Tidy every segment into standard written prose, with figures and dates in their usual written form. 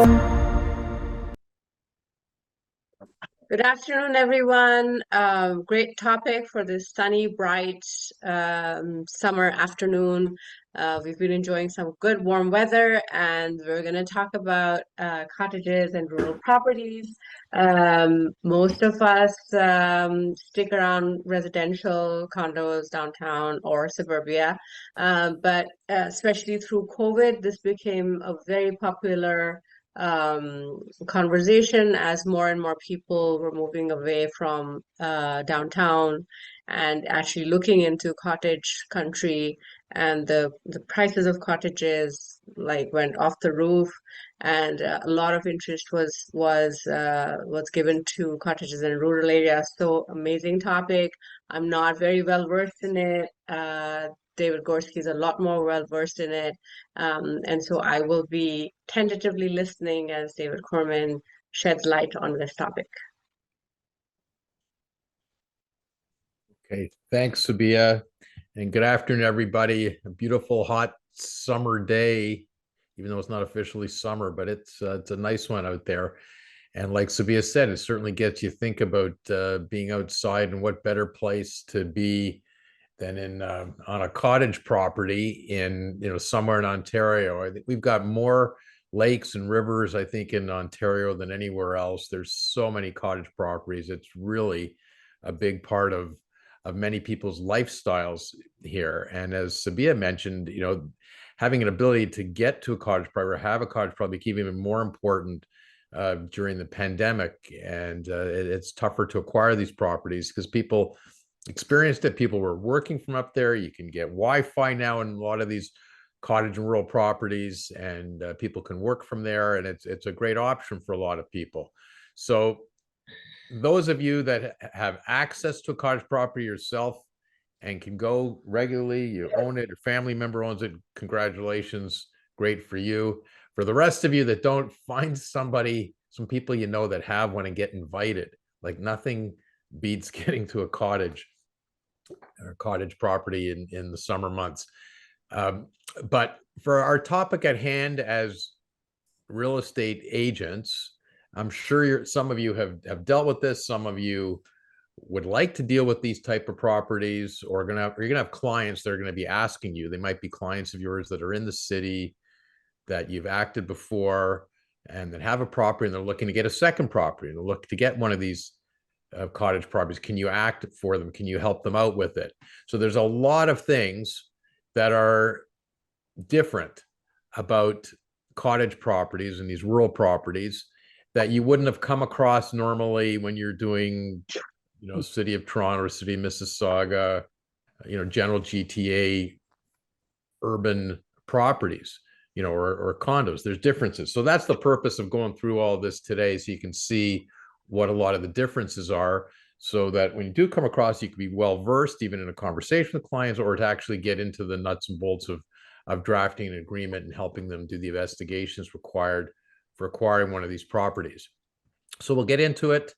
Good afternoon, everyone. Great topic for this sunny, bright summer afternoon. We've been enjoying some good warm weather, and we're going to talk about cottages and rural properties. Most of us stick around residential condos downtown or suburbia, but especially through COVID, this became a very popular conversation as more and more people were moving away from downtown and actually looking into cottage country, and the prices of cottages like went off the roof, and a lot of interest was given to cottages in rural areas. So amazing topic. I'm not very well versed in it. David Gorski is a lot more well versed in it. And so I will be tentatively listening as David Korman sheds light on this topic. Okay, thanks, Sabiha, and good afternoon, everybody. A beautiful, hot summer day, even though it's not officially summer, but it's a nice one out there. And like Sabiha said, it certainly gets you think about being outside, and what better place to be than in on a cottage property in somewhere in Ontario. I think we've got more lakes and rivers, I think, in Ontario than anywhere else. There's so many cottage properties. It's really a big part of many people's lifestyles here. And as Sabiha mentioned, having an ability to get to a cottage property or have a cottage property became even more important during the pandemic. And it's tougher to acquire these properties because people experienced it. People were working from up there. You can get Wi-Fi now in a lot of these cottage and rural properties, and people can work from there. And it's a great option for a lot of people. So those of you that have access to a cottage property yourself and can go regularly, you own it, your family member owns it, congratulations, great for you. For the rest of you that don't, find some people that have one and get invited. Like, nothing beats getting to a cottage or cottage property in the summer months. But for our topic at hand as real estate agents, I'm sure some of you have dealt with this. Some of you would like to deal with these type of properties, or you're gonna have clients that are going to be asking you. They might be clients of yours that are in the city that you've acted before and that have a property, and they're looking to get a second property, and they're looking to get one of these cottage properties. Can you act for them? Can you help them out with it? So there's a lot of things that are different about cottage properties and these rural properties that you wouldn't have come across normally when you're doing, city of Toronto or city of Mississauga, general GTA urban properties, or condos. There's differences. So that's the purpose of going through all this today, so you can see what a lot of the differences are, so that when you do come across, you can be well versed even in a conversation with clients, or to actually get into the nuts and bolts of drafting an agreement and helping them do the investigations required for acquiring one of these properties. So we'll get into it.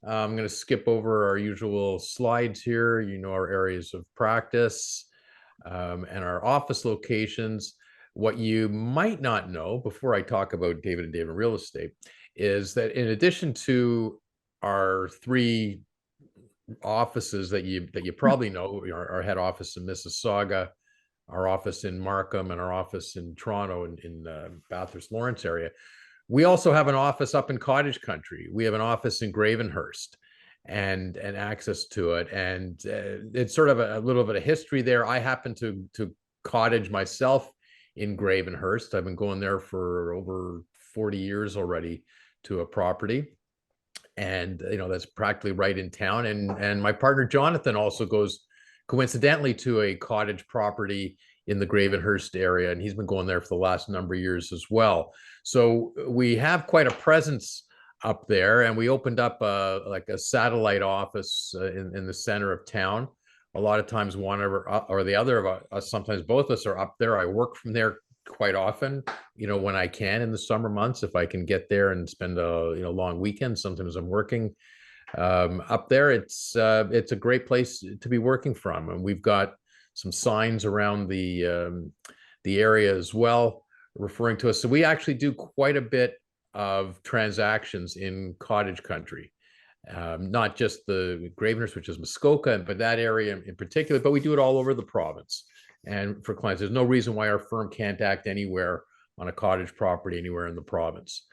I'm going to skip over our usual slides here, our areas of practice and our office locations. What you might not know, before I talk about David and David Real Estate, is that in addition to our three offices that you probably know, our head office in Mississauga, our office in Markham, and our office in Toronto in Bathurst Lawrence area, we also have an office up in cottage country. We have an office in Gravenhurst and access to it. And it's sort of a little bit of history there. I happen to cottage myself in Gravenhurst. I've been going there for over 40 years already to a property. And, that's practically right in town. And my partner, Jonathan, also goes coincidentally to a cottage property in the Gravenhurst area, and he's been going there for the last number of years as well. So we have quite a presence up there, and we opened up like a satellite office in the center of town. A lot of times one or the other of us, sometimes both of us, are up there. I work from there quite often, when I can in the summer months, if I can get there and spend a long weekend. Sometimes I'm working up there. It's a great place to be working from, and we've got some signs around the area as well referring to us. So we actually do quite a bit of transactions in cottage country. Not just the Gravenhurst, which is Muskoka, but that area in particular, but we do it all over the province. And for clients, there's no reason why our firm can't act anywhere on a cottage property anywhere in the province.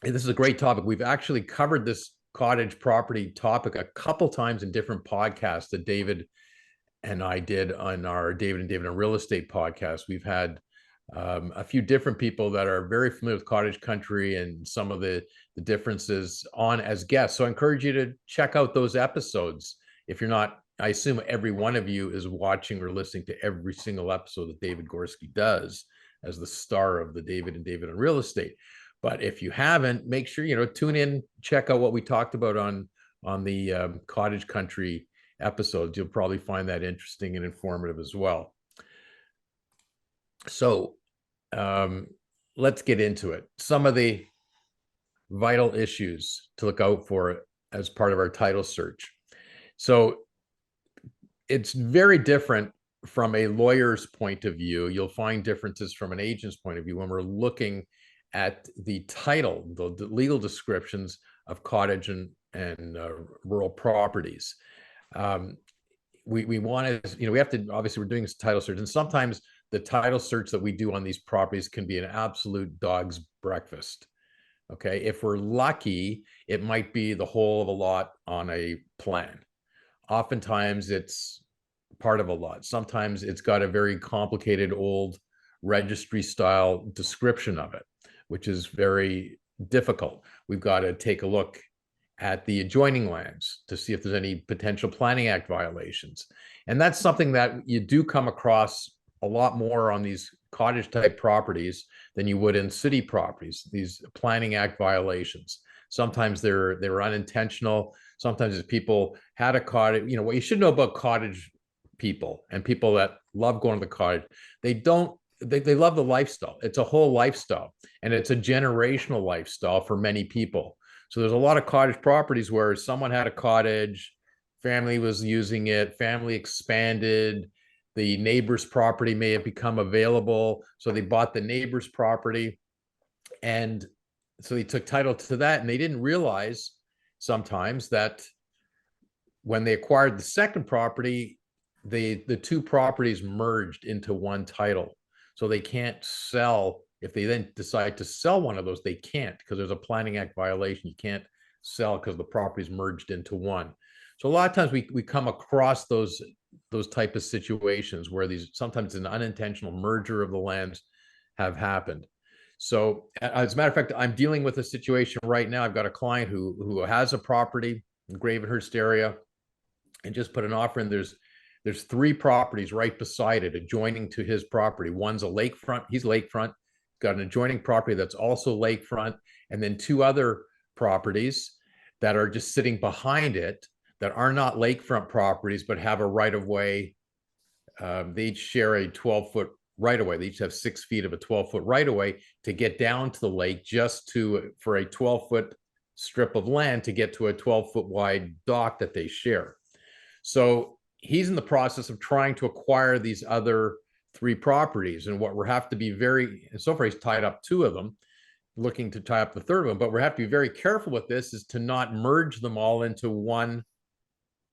This is a great topic. We've actually covered this cottage property topic a couple times in different podcasts that David and I did on our David and David on Real Estate podcast. We've had a few different people that are very familiar with cottage country and some of the differences on as guests. So I encourage you to check out those episodes. If you're not, I assume every one of you is watching or listening to every single episode that David Gorski does as the star of the David and David on Real Estate. But if you haven't, make sure, tune in, check out what we talked about on the cottage country episodes. You'll probably find that interesting and informative as well. So let's get into it. Some of the vital issues to look out for as part of our title search. So it's very different from a lawyer's point of view. You'll find differences from an agent's point of view when we're looking at the title, the legal descriptions of cottage and rural properties. We want to, we have to, obviously we're doing this title search, and sometimes the title search that we do on these properties can be an absolute dog's breakfast. Okay, if we're lucky, it might be the whole of a lot on a plan. Oftentimes it's part of a lot. Sometimes it's got a very complicated old registry style description of it, which is very difficult. We've got to take a look at the adjoining lands to see if there's any potential Planning Act violations. And that's something that you do come across a lot more on these cottage type properties than you would in city properties, these Planning Act violations. Sometimes they're unintentional. Sometimes if people had a cottage, what you should know about cottage people and people that love going to the cottage, they love the lifestyle. It's a whole lifestyle, and it's a generational lifestyle for many people. So there's a lot of cottage properties where someone had a cottage, family was using it, family expanded, the neighbor's property may have become available, so they bought the neighbor's property, and so they took title to that, and they didn't realize sometimes that when they acquired the second property, the two properties merged into one title. So they can't sell. If they then decide to sell one of those, they can't, because there's a Planning Act violation. You can't sell because the properties merged into one. So a lot of times we come across those type of situations where sometimes an unintentional merger of the lands have happened. So as a matter of fact, I'm dealing with a situation right now. I've got a client who has a property in Gravenhurst area and just put an offer in. There's three properties right beside it, adjoining to his property. One's a lakefront. He's lakefront. Got an adjoining property that's also lakefront, and then two other properties that are just sitting behind it that are not lakefront properties but have a right-of-way. They each share a 12-foot right-of-way. They each have 6 feet of a 12-foot right-of-way to get down to the lake, just for a 12-foot strip of land to get to a 12-foot wide dock that they share. So he's in the process of trying to acquire these other three properties, and what we have to be so far he's tied up two of them, looking to tie up the third one, but we have to be very careful with this, is to not merge them all into one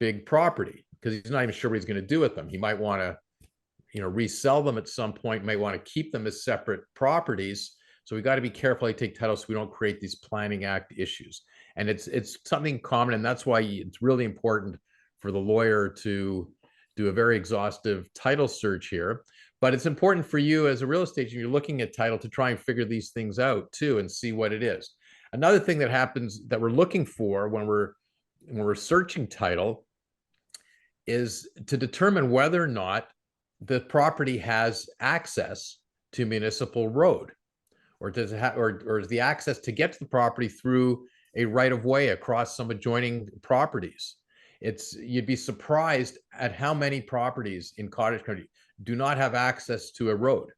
big property, because he's not even sure what he's going to do with them. He might want to resell them at some point, might want to keep them as separate properties. So we got to be careful how you take title so we don't create these Planning Act issues. And it's something common, and that's why it's really important for the lawyer to do a very exhaustive title search here. But it's important for you as a real estate agent, you're looking at title, to try and figure these things out too and see what it is. Another thing that happens that we're looking for when we're searching title is to determine whether or not the property has access to municipal road, or does it have, or is the access to get to the property through a right-of-way across some adjoining properties. You'd be surprised at how many properties in cottage country do not have access to a road,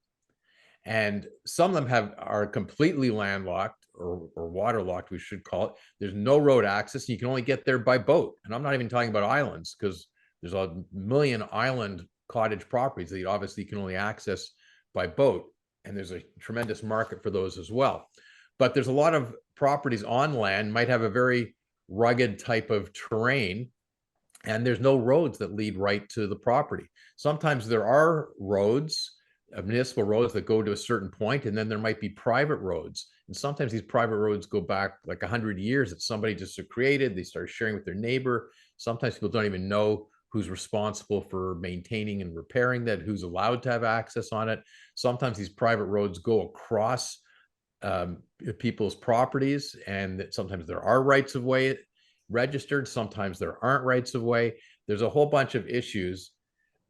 and some of them are completely landlocked or waterlocked, we should call it. There's no road access. You can only get there by boat, and I'm not even talking about islands, because there's a million island cottage properties that obviously you can only access by boat, and there's a tremendous market for those as well. But there's a lot of properties on land might have a very rugged type of terrain, and there's no roads that lead right to the property. Sometimes there are roads, municipal roads that go to a certain point, and then there might be private roads. And sometimes these private roads go back like 100 years that somebody just created. They start sharing with their neighbor. Sometimes people don't even know who's responsible for maintaining and repairing that, who's allowed to have access on it. Sometimes these private roads go across people's properties, and sometimes there are rights of way registered, sometimes there aren't rights of way. There's a whole bunch of issues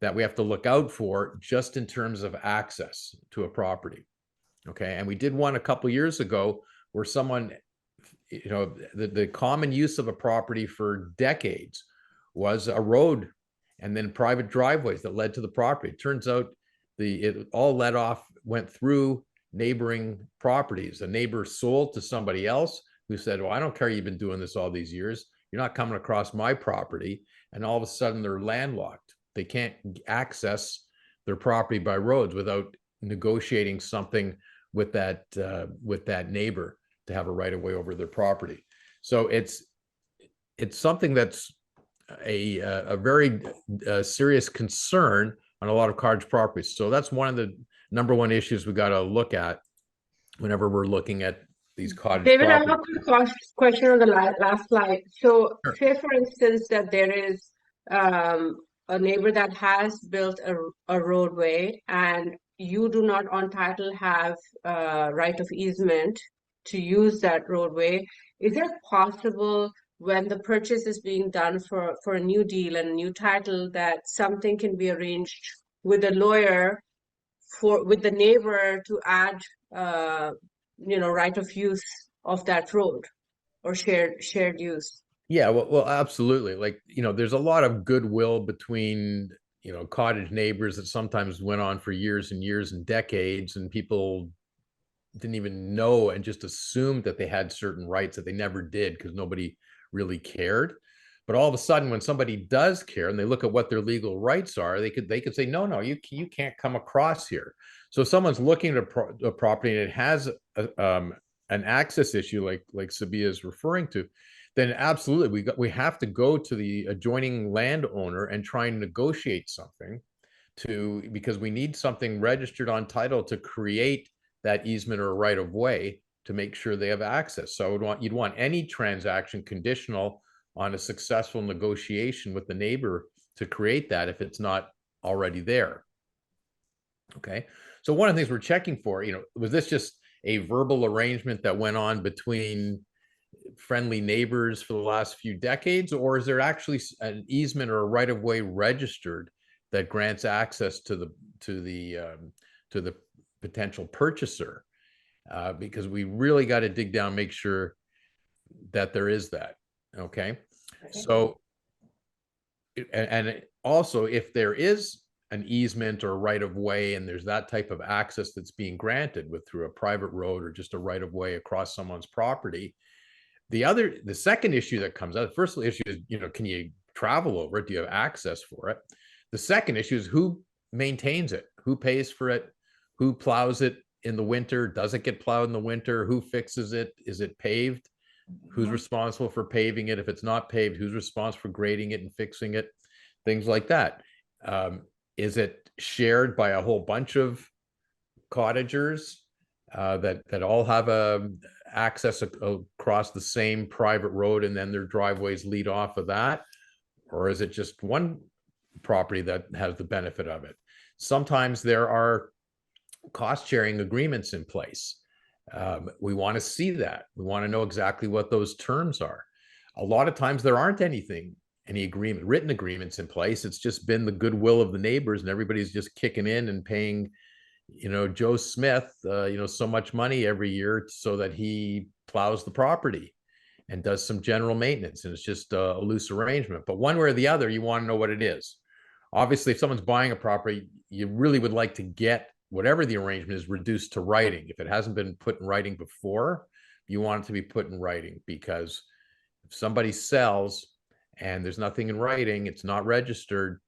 that we have to look out for just in terms of access to a property. Okay, and we did one a couple years ago where someone, the common use of a property for decades was a road and then private driveways that led to the property. It turns out it all went through neighboring properties. A neighbor sold to somebody else who said, well, I don't care, you've been doing this all these years, you're not coming across my property. And all of a sudden they're landlocked. They can't access their property by roads without negotiating something with that neighbor to have a right of way over their property. So it's something that's a very serious concern on a lot of cottage properties. So that's one of the number one issues we got to look at whenever we're looking at these cottage David, I properties. have a question on the last slide. So, Sure. say for instance that there is a neighbor that has built a roadway, and you do not on title have right of easement to use that roadway. Is it possible when the purchase is being done for a new deal and a new title that something can be arranged with a lawyer with the neighbor to add right of use of that road or shared use? Yeah, well, absolutely. Like, there's a lot of goodwill between, cottage neighbors that sometimes went on for years and years and decades, and people didn't even know and just assumed that they had certain rights that they never did because nobody really cared. But all of a sudden, when somebody does care and they look at what their legal rights are, they could say, no, you can't come across here. So if someone's looking at a property and it has an access issue like Sabiha is referring to, then absolutely we have to go to the adjoining landowner and try and negotiate something because we need something registered on title to create that easement or right of way to make sure they have access. So you'd want any transaction conditional on a successful negotiation with the neighbor to create that if it's not already there. Okay, so one of the things we're checking for, was this just a verbal arrangement that went on between friendly neighbors for the last few decades, or is there actually an easement or a right of way registered that grants access to the potential purchaser? Because we really got to dig down, make sure that there is that. Okay, so and also if there is an easement or right of way and there's that type of access that's being granted through a private road or just a right of way across someone's property, the second issue that comes out, the first issue is, can you travel over it? Do you have access for it? The second issue is who maintains it? Who pays for it? Who plows it in the winter? Does it get plowed in the winter? Who fixes it? Is it paved? Who's responsible for paving it? If it's not paved, who's responsible for grading it and fixing it? Things like that. Is it shared by a whole bunch of cottagers that all have access across the same private road, and then their driveways lead off of that? Or is it just one property that has the benefit of it? Sometimes there are cost sharing agreements in place. We want to see that. We want to know exactly what those terms are. A lot of times there aren't any written agreements in place. It's just been the goodwill of the neighbors, and everybody's just kicking in and paying Joe Smith, so much money every year so that he plows the property and does some general maintenance. And it's just a loose arrangement. But one way or the other, you want to know what it is. Obviously, if someone's buying a property, you really would like to get whatever the arrangement is reduced to writing. If it hasn't been put in writing before, you want it to be put in writing, because if somebody sells and there's nothing in writing, it's not registered,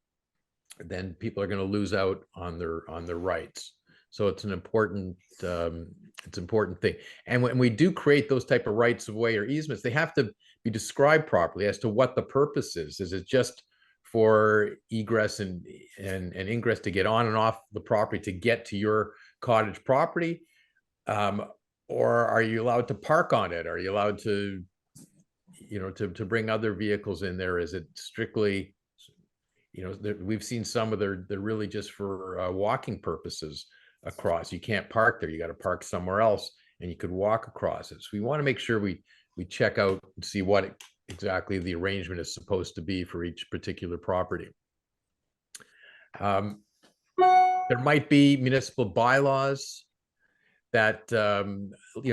then people are going to lose out on their rights. So it's an important thing. And when we do create those type of rights of way or easements, they have to be described properly as to what the purpose is. Is it just for egress and ingress to get on and off the property to get to your cottage property? Or are you allowed to park on it? Are you allowed to, to bring other vehicles in there? Is it strictly, we've seen some of they're really just for walking purposes across. You can't park there. You got to park somewhere else, and you could walk across it. So we want to make sure we check out and see what exactly the arrangement is supposed to be for each particular property. There might be municipal bylaws that,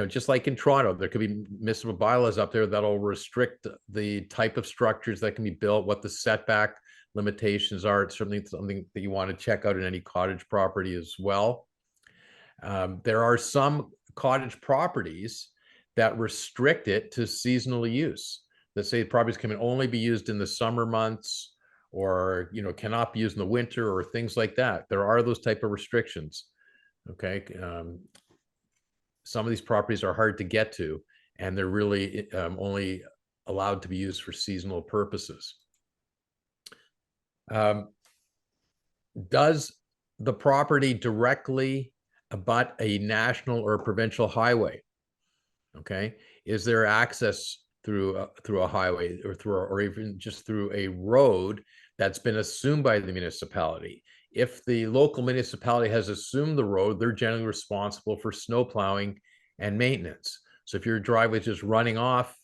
just like in Toronto, there could be municipal bylaws up there that'll restrict the type of structures that can be built, what the setback limitations are. It's certainly something that you want to check out in any cottage property as well. There are some cottage properties that restrict it to seasonal use. That say properties can only be used in the summer months, or cannot be used in the winter, or things like that. There are those type of restrictions. Okay. Some of these properties are hard to get to, and they're really only allowed to be used for seasonal purposes. Does the property directly abut a national or a provincial highway? Okay, is there access through a highway, or even just through a road that's been assumed by the municipality? If the local municipality has assumed the road, they're generally responsible for snow plowing and maintenance. So if your driveway is just running off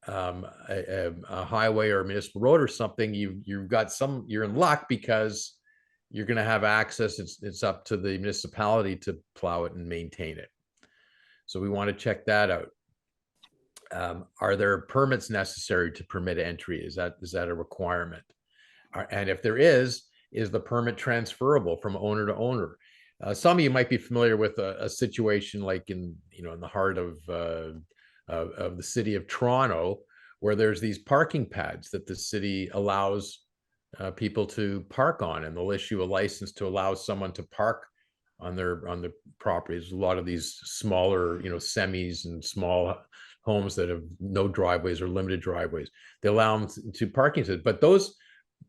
a highway or a municipal road or something, you're in luck, because you're going to have access. It's up to the municipality to plow it and maintain it. So we want to check that out. Are there permits necessary to permit entry? Is that a requirement? And if there is the permit transferable from owner to owner? Some of you might be familiar with a situation like in the heart of the city of Toronto, where there's these parking pads that the city allows people to park on, and they'll issue a license to allow someone to park on their properties. A lot of these smaller, semis and small homes that have no driveways or limited driveways, they allow them to parking. But those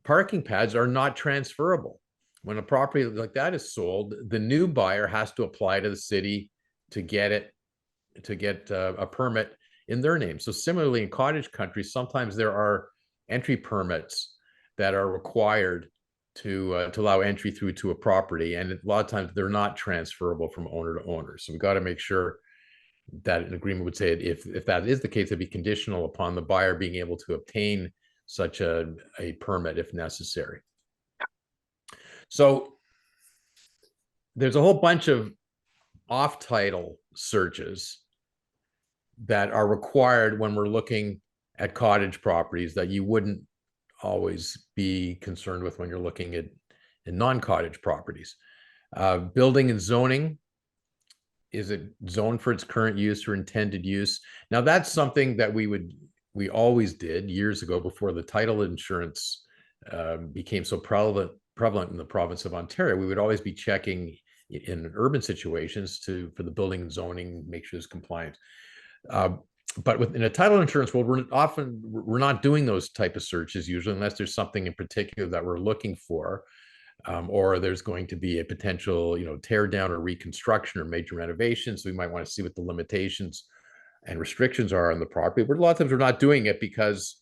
parking pads are not transferable. When a property like that is sold, the new buyer has to apply to the city to get a permit in their name. So similarly, in cottage country, sometimes there are entry permits that are required to allow entry through to a property, and a lot of times they're not transferable from owner to owner. So we've got to make sure that an agreement would say if that is the case, it'd be conditional upon the buyer being able to obtain such a permit if necessary. So there's a whole bunch of off-title searches that are required when we're looking at cottage properties that you wouldn't always be concerned with when you're looking at non-cottage properties. Building and zoning. Is it zoned for its current use or intended use? Now that's something that we always did years ago, before the title insurance became so prevalent in the province of Ontario. We would always be checking in urban situations for the building and zoning, make sure there's compliance. But in a title insurance world, we're not doing those type of searches usually, unless there's something in particular that we're looking for, or there's going to be a potential, tear down or reconstruction or major renovation. So we might want to see what the limitations and restrictions are on the property. But a lot of times we're not doing it because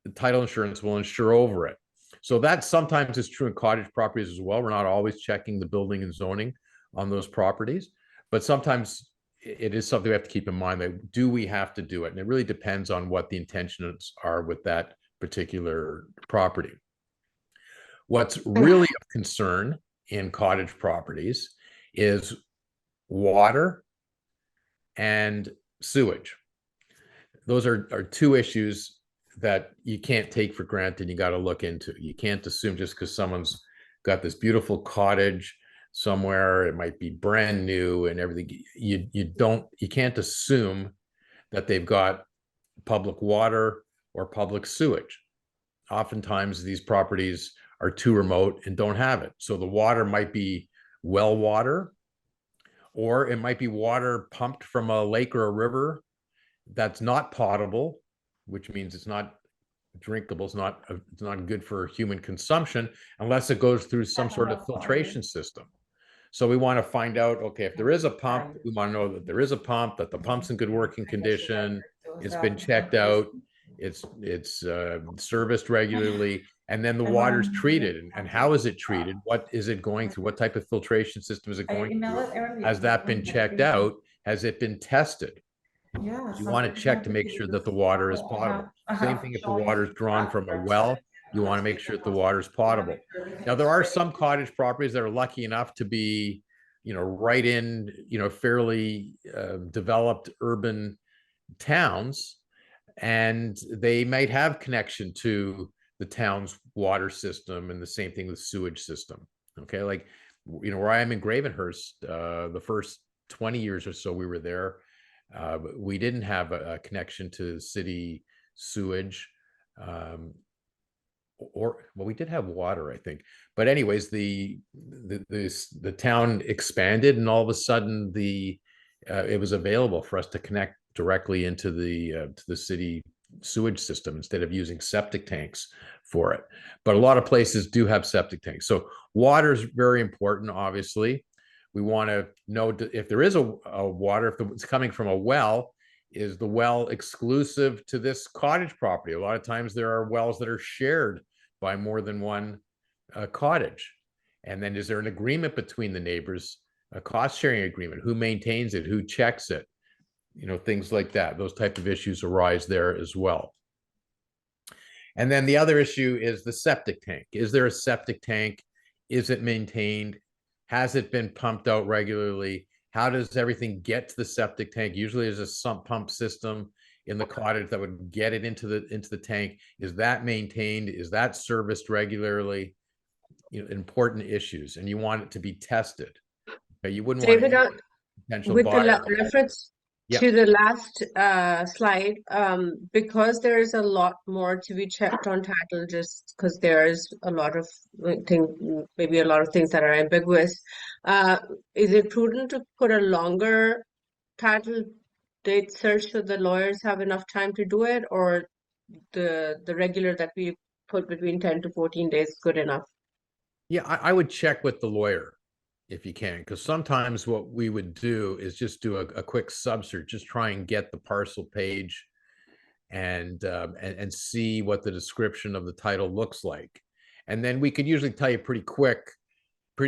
the title insurance will insure over it. So that sometimes is true in cottage properties as well. We're not always checking the building and zoning on those properties, but sometimes it is something we have to keep in mind, that do we have to do it? And it really depends on what the intentions are with that particular property. What's really of concern in cottage properties is water and sewage. Those are two issues that you can't take for granted. You got to look into. You can't assume just because someone's got this beautiful cottage somewhere, it might be brand new and everything. You can't assume that they've got public water or public sewage. Oftentimes these properties are too remote and don't have it. So the water might be well water, or it might be water pumped from a lake or a river that's not potable, which means it's not drinkable. It's not good for human consumption unless it goes through some sort of filtration system. So we want to find out, okay, if there is a pump, we want to know that there is a pump, that the pump's in good working condition, it's been checked out, it's serviced regularly, and then the water's treated. And how is it treated? What is it going through? What type of filtration system is it going through? Has that been checked out? Has it been tested? You want to check to make sure that the water is potable. Same thing if the water is drawn from a well, you want to make sure that the water is potable. Now, there are some cottage properties that are lucky enough to be, right in, fairly developed urban towns, and they might have connection to the town's water system, and the same thing with sewage system. Okay, like, where I am in Gravenhurst, the first 20 years or so we were there, we didn't have a connection to city sewage, or well, we did have water, I think. But anyways, the town expanded, and all of a sudden it was available for us to connect directly into the city sewage system instead of using septic tanks for it. But a lot of places do have septic tanks. So water is very important, obviously. We want to know if there is a water, if it's coming from a well, is the well exclusive to this cottage property? A lot of times there are wells that are shared by more than one cottage. And then is there an agreement between the neighbors, a cost sharing agreement? Who maintains it? Who checks it? Things like that. Those type of issues arise there as well. And then the other issue is the septic tank. Is there a septic tank? Is it maintained? Has it been pumped out regularly? How does everything get to the septic tank? Usually there's a sump pump system in the cottage that would get it into the tank. Is that maintained? Is that serviced regularly? Important issues, and you want it to be tested. Okay, you wouldn't want David, any potential with the buyer. reference Yeah. to the last slide, because there is a lot more to be checked on title, just because there is a lot of maybe a lot of things that are ambiguous. Is it prudent to put a longer title date search so the lawyers have enough time to do it, or the regular that we put between 10 to 14 days is good enough? Yeah, I would check with the lawyer if you can, because sometimes what we would do is just do a quick sub search, just try and get the parcel page and see what the description of the title looks like. And then we could usually tell you pretty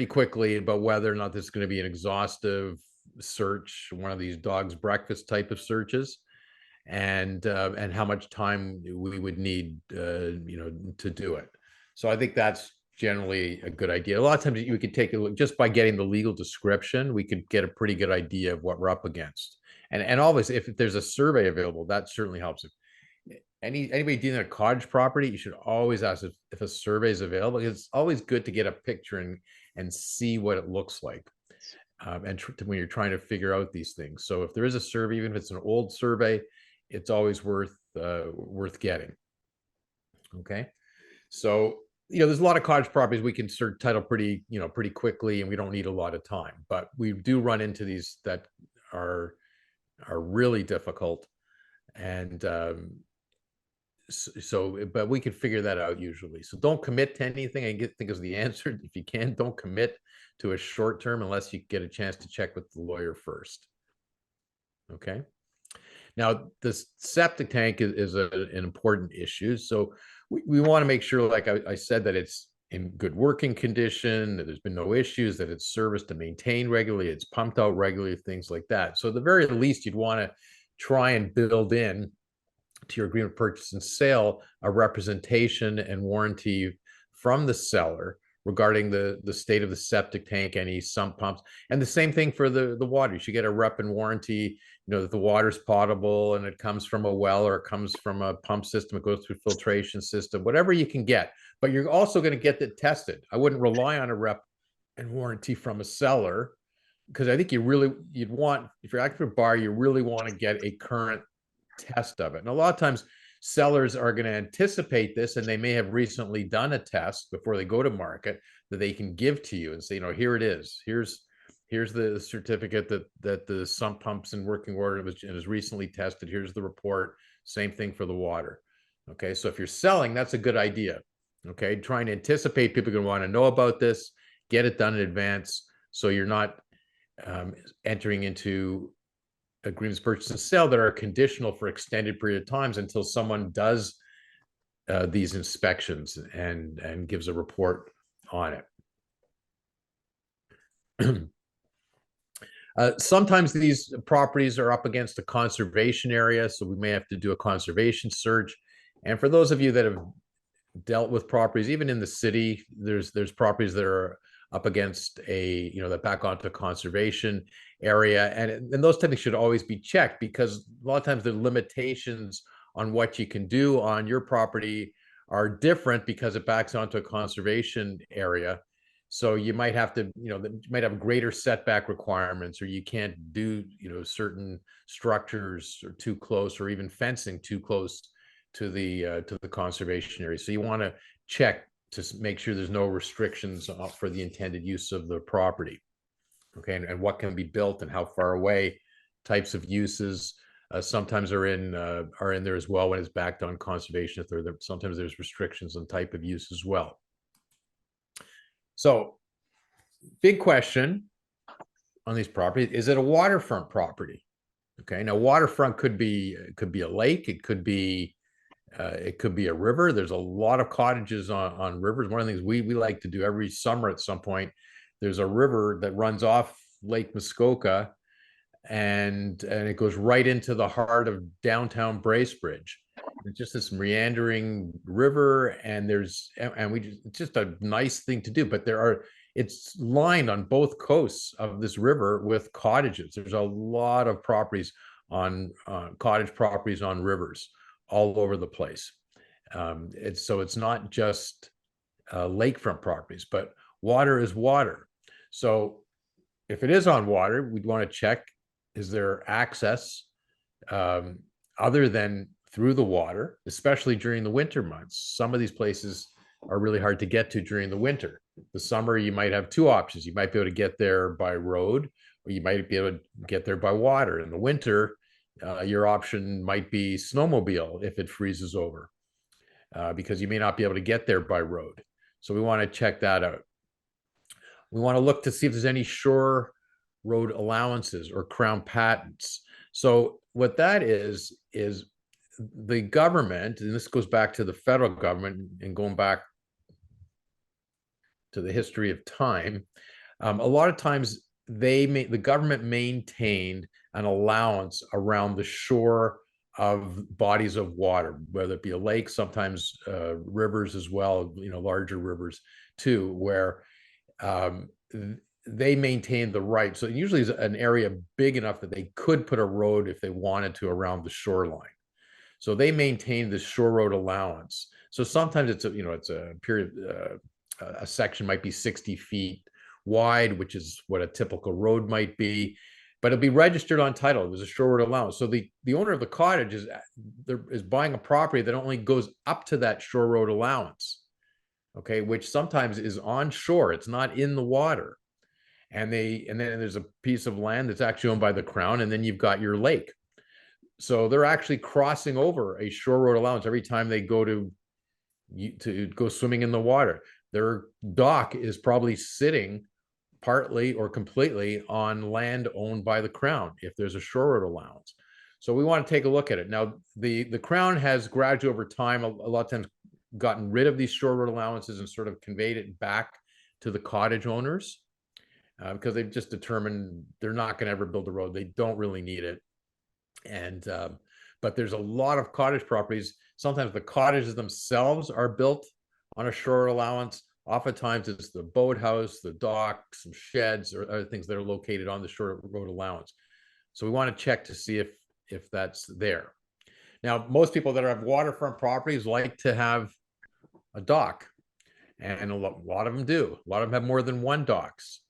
quickly about whether or not this is going to be an exhaustive search, one of these dog's breakfast type of searches, and how much time we would need, to do it. So I think that's generally a good idea. A lot of times you could take a look just by getting the legal description, we could get a pretty good idea of what we're up against. And always, if there's a survey available, that certainly helps. Anybody dealing in a cottage property, you should always ask if a survey is available. It's always good to get a picture and see what it looks like. And when you're trying to figure out these things. So if there is a survey, even if it's an old survey, it's always worth getting. Okay. So, there's a lot of cottage properties we can search title pretty quickly, and we don't need a lot of time, but we do run into these that are really difficult. And but we can figure that out usually. So don't commit to anything. I think is the answer. If you can, don't commit to a short term unless you get a chance to check with the lawyer first. Okay. Now, this septic tank is an important issue. So we want to make sure, like I said, that it's in good working condition, that there's been no issues, that it's serviced and maintained regularly, it's pumped out regularly, things like that. So at the very least, you'd want to try and build in to your agreement of purchase and sale a representation and warranty from the seller regarding the state of the septic tank, any sump pumps, and the same thing for the water. You should get a rep and warranty, that the water's potable and it comes from a well or it comes from a pump system, it goes through filtration system, whatever you can get. But you're also going to get it tested. I wouldn't rely on a rep and warranty from a seller, because I think you'd want, if you're acting for a buyer, you really want to get a current test of it. And a lot of times sellers are going to anticipate this, and they may have recently done a test before they go to market that they can give to you and say, here it is. Here's the certificate that the sump pump's in working order and is recently tested. Here's the report. Same thing for the water. Okay, so if you're selling, that's a good idea. Okay, trying to anticipate people are going to want to know about this, get it done in advance, so you're not entering into agreements purchase and sale that are conditional for extended period of times until someone does these inspections and gives a report on it. Sometimes these properties are up against a conservation area, so we may have to do a conservation search. And for those of you that have dealt with properties, even in the city, there's properties that are up against a, that back onto conservation area. And those typically should always be checked, because a lot of times the limitations on what you can do on your property are different because it backs onto a conservation area. So you might have to, you might have greater setback requirements, or you can't do, certain structures or too close, or even fencing too close to the conservation area. So you want to check to make sure there's no restrictions for the intended use of the property. Okay, and what can be built and how far away, types of uses. Sometimes are in there as well when it's backed on conservation. Sometimes there's restrictions on type of use as well. So, big question on these properties: is it a waterfront property? Okay, now waterfront could be a lake, it could be a river. There's a lot of cottages on rivers. One of the things we like to do every summer at some point, there's a river that runs off Lake Muskoka, and it goes right into the heart of downtown Bracebridge. It's just this meandering river, and it's just a nice thing to do. But it's lined on both coasts of this river with cottages. There's a lot of properties on cottage properties on rivers all over the place. It's not just lakefront properties, but water is water. So if it is on water, we'd want to check, is there access other than through the water, especially during the winter months. Some of these places are really hard to get to during the winter. The summer, you might have two options. You might be able to get there by road, or you might be able to get there by water. In the winter, your option might be snowmobile if it freezes over, because you may not be able to get there by road. So we want to check that out. We want to look to see if there's any shore road allowances or crown patents. So what that is the government, and this goes back to the federal government and going back to the history of time, a lot of times the government maintained an allowance around the shore of bodies of water, whether it be a lake, sometimes rivers as well, larger rivers too, where they maintained the right. So usually it's an area big enough that they could put a road if they wanted to around the shoreline. So they maintained the shore road allowance. So sometimes it's a period, a section might be 60 feet wide, which is what a typical road might be, but it'll be registered on title. There's a shore road allowance. So the owner of the cottage is buying a property that only goes up to that shore road allowance, okay, which sometimes is on shore. It's not in the water. And then there's a piece of land that's actually owned by the Crown, and then you've got your lake. So they're actually crossing over a shore road allowance every time they go to go swimming in the water. Their dock is probably sitting partly or completely on land owned by the Crown if there's a shore road allowance. So we want to take a look at it. Now, the Crown has gradually over time, a lot of times, gotten rid of these shore road allowances and sort of conveyed it back to the cottage owners, because they've just determined they're not going to ever build a road. They don't really need it. And but there's a lot of cottage properties. Sometimes the cottages themselves are built on a shore allowance. Oftentimes it's the boathouse, the dock, some sheds, or other things that are located on the shore road allowance. So we want to check to see if that's there. Now, most people that have waterfront properties like to have a dock, and a lot of them do. A lot of them have more than one docks.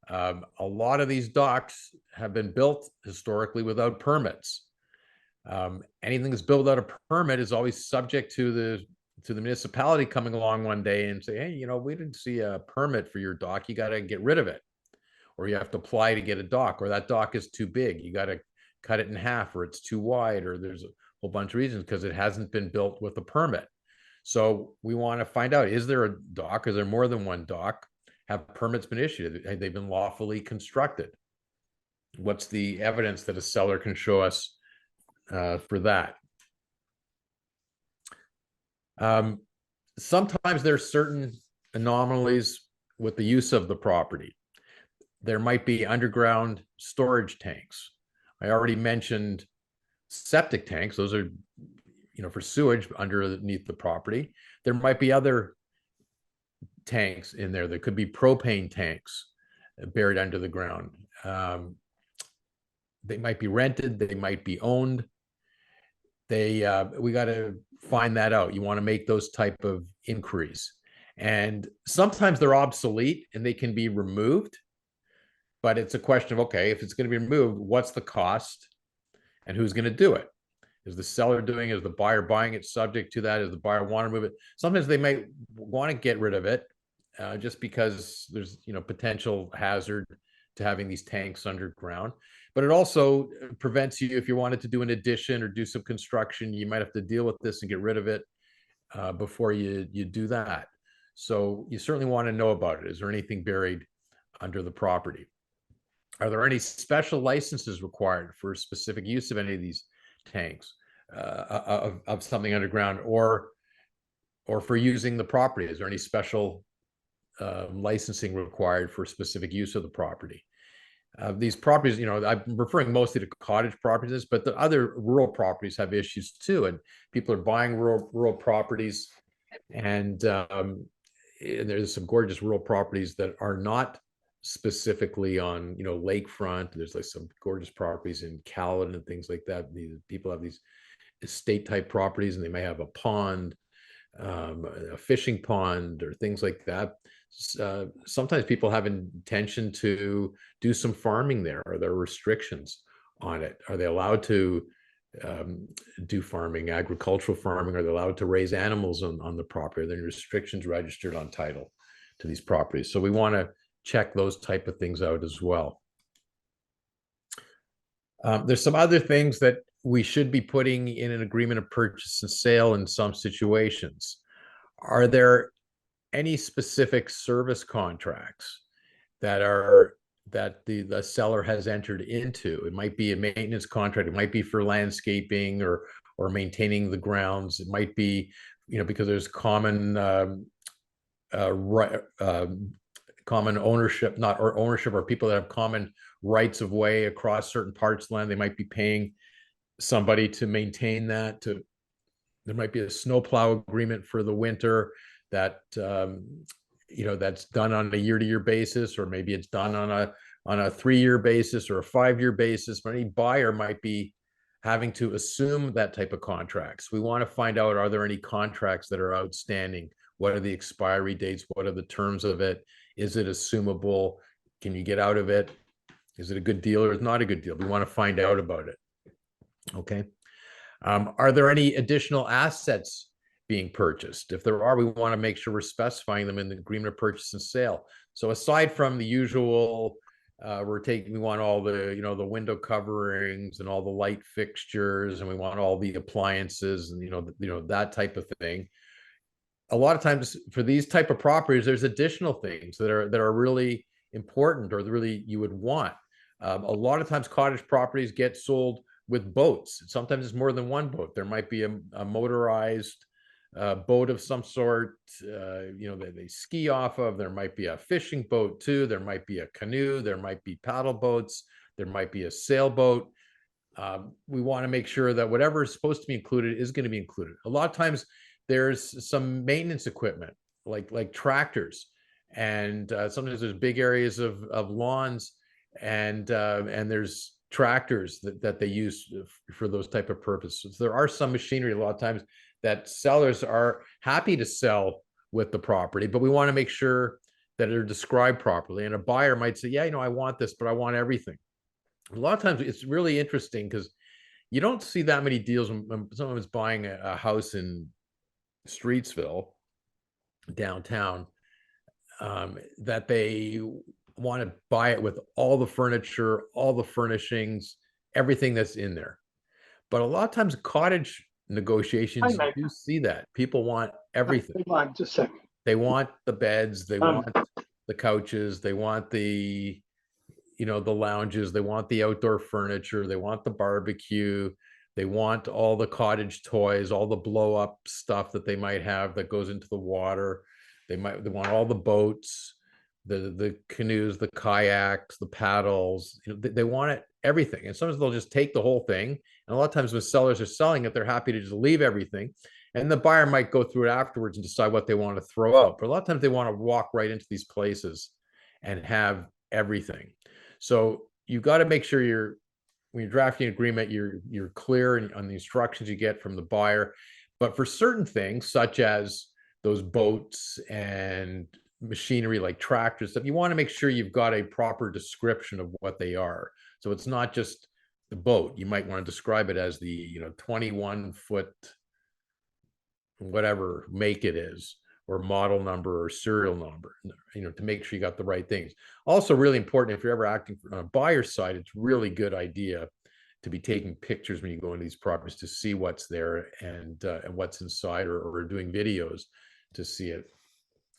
A lot of these docks have been built historically without permits. Anything that's built out a permit is always subject to the municipality coming along one day and say, hey, you know, we didn't see a permit for your dock. You got to get rid of it, or you have to apply to get a dock, or that dock is too big. You got to cut it in half, or it's too wide, or there's a whole bunch of reasons because it hasn't been built with a permit. So we want to find out, is there a dock? Is there more than one dock? Have permits been issued? Have they been lawfully constructed? What's the evidence that a seller can show us for that? Sometimes there's certain anomalies with the use of the property. There might be underground storage tanks. I already mentioned septic tanks. Those are, you know, for sewage underneath the property. There might be other tanks in there. There could be propane tanks buried under the ground. They might be rented. They might be owned. We got to find that out. You want to make those type of inquiries. And sometimes they're obsolete and they can be removed. But it's a question of, okay, if it's going to be removed, what's the cost and who's going to do it? Is the seller doing it? Is the buyer buying it subject to that? Is the buyer want to move it? Sometimes they might want to get rid of it just because there's, you know, potential hazard to having these tanks underground. But it also prevents you, if you wanted to do an addition or do some construction, you might have to deal with this and get rid of it before you do that. So you certainly want to know about it. Is there anything buried under the property? Are there any special licenses required for specific use of any of these tanks of something underground, or for using the property? Is there any special licensing required for specific use of the property? These properties, you know, I'm referring mostly to cottage properties, but the other rural properties have issues too. And people are buying rural properties, and there's some gorgeous rural properties that are not specifically on, you know, lakefront. There's like some gorgeous properties in Caledon and things like that. These people have these estate type properties, and they may have a pond, a fishing pond, or things like that. Sometimes people have intention to do some farming there. Are there restrictions on it? Are they allowed to do farming, agricultural farming? Are they allowed to raise animals on the property? Are there restrictions registered on title to these properties? So we want to check those type of things out as well. There's some other things that we should be putting in an agreement of purchase and sale in some situations. Are there any specific service contracts that the seller has entered into? It might be a maintenance contract. It might be for landscaping or maintaining the grounds. It might be, you know, because there's common common ownership, not or ownership, or people that have common rights of way across certain parts of land. They might be paying somebody to maintain that. There might be a snowplow agreement for the winter that you know, that's done on a year-to-year basis, or maybe it's done on a 3-year basis or a 5-year basis. But any buyer might be having to assume that type of contracts. We want to find out, are there any contracts that are outstanding? What are the expiry dates? What are the terms of it? Is it assumable? Can you get out of it? Is it a good deal or is it not a good deal? We want to find out about it. Okay. Are there any additional assets being purchased? If there are, we want to make sure we're specifying them in the agreement of purchase and sale. So aside from the usual, we want all the, you know, the window coverings and all the light fixtures, and we want all the appliances and, you know, that type of thing. A lot of times for these type of properties, there's additional things that are really important, or really you would want. A lot of times cottage properties get sold with boats. Sometimes it's more than one boat. There might be a motorized boat of some sort, you know, they ski off of. There might be a fishing boat too. There might be a canoe. There might be paddle boats. There might be a sailboat. We want to make sure that whatever is supposed to be included is going to be included. A lot of times there's some maintenance equipment like tractors, and sometimes there's big areas of lawns, and there's tractors that they use for those type of purposes. There are some machinery a lot of times that sellers are happy to sell with the property, but we want to make sure that they're described properly. And a buyer might say, yeah, you know, I want this, but I want everything. A lot of times it's really interesting because you don't see that many deals when someone's buying a house in Streetsville, downtown, that they want to buy it with all the furniture, all the furnishings, everything that's in there. But a lot of times, cottage negotiations, you do see that people want everything. Hold on just a second. They want the beds, they want the couches, they want the, you know, the lounges, they want the outdoor furniture, they want the barbecue, they want all the cottage toys, all the blow up stuff that they might have that goes into the water. They want all the boats, the canoes, the kayaks, the paddles. You know, they want it, everything. And sometimes they'll just take the whole thing. And a lot of times when sellers are selling it, they're happy to just leave everything. And the buyer might go through it afterwards and decide what they want to throw out. But a lot of times they want to walk right into these places and have everything. So you've got to make sure when you're drafting an agreement, you're clear on the instructions you get from the buyer. But for certain things, such as those boats and machinery like tractors stuff, you want to make sure you've got a proper description of what they are. So it's not just the boat. You might want to describe it as the 21-foot whatever make it is, or model number or serial number, to make sure you got the right things. Also really important, if you're ever acting on a buyer side, it's really good idea to be taking pictures when you go into these properties to see what's there and what's inside, or doing videos to see it,